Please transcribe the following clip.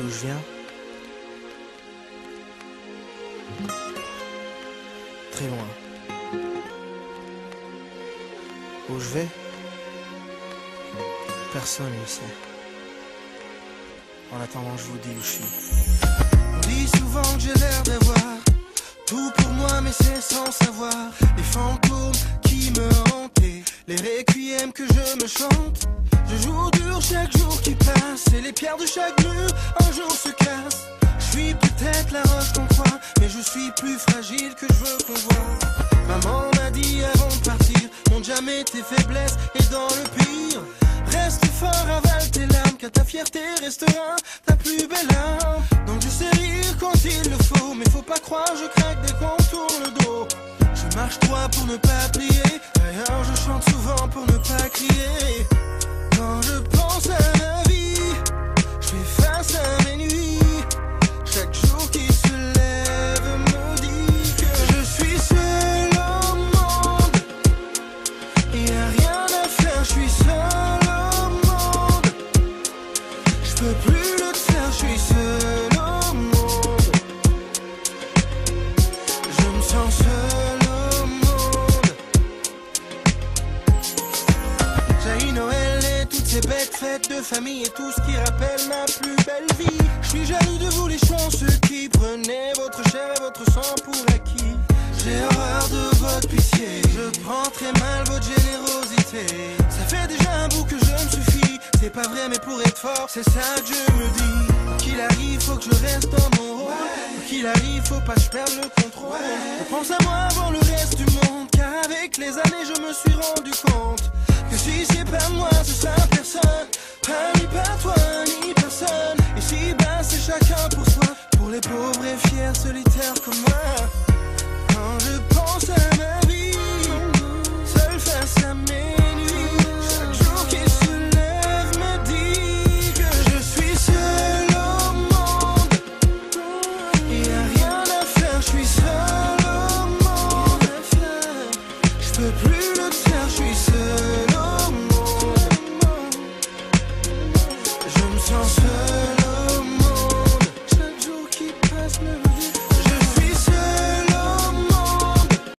D'où je viens? Très loin. Où je vais? Personne ne le sait. En attendant, je vous dis où je suis. On dit souvent que j'ai l'air d'avoir tout pour moi, mais c'est sans savoir. Les fantômes qui me hantaient, les requiems que je me chante. Je joue dur chaque jour qui passe, et les pierres de chaque mur un jour se cassent. Je suis peut-être la roche qu'on croit, mais je suis plus fragile que je veux qu'on voit. Maman m'a dit avant de partir, montre jamais tes faiblesses, et dans le pire, reste fort, avale tes larmes, car ta fierté restera ta plus belle arme. Donc je sais rire quand il le faut, mais faut pas croire, je craque dès qu'on tourne le dos. Je marche droit pour ne pas plier, d'ailleurs je chante souvent pour ne pas crier. Quand je pense à ma vie, je fais face à mes nuits. Chaque jour qui se lève me dit que je suis seul au monde. Y a rien à faire, je suis seul au monde. Je peux plus le faire, je suis seul au monde. Je me sens seul au monde. J'ai Noël et toutes ces bêtes fêtes de famille et tout ce qui rappelle ma plus belle vie. Je suis jaloux de vous les chanceux qui prenez votre chair et votre sang pour acquis. J'ai horreur de votre pitié, je prends très mal votre générosité. Ça fait déjà un bout que je me suffis, c'est pas vrai mais pour être fort, c'est ça que je me dis. Quoi qu'il arrive, faut que je reste dans mon rôle. Quoi qu'il arrive, faut pas que je perde le contrôle. Je pense à moi avant le reste du monde, car avec les années je me suis rendu compte que si c'est pas moi, ce sera personne. Pas ni pas toi, ni personne. Et si bas, c'est chacun pour soi. Pour les pauvres et fiers solitaires comme moi.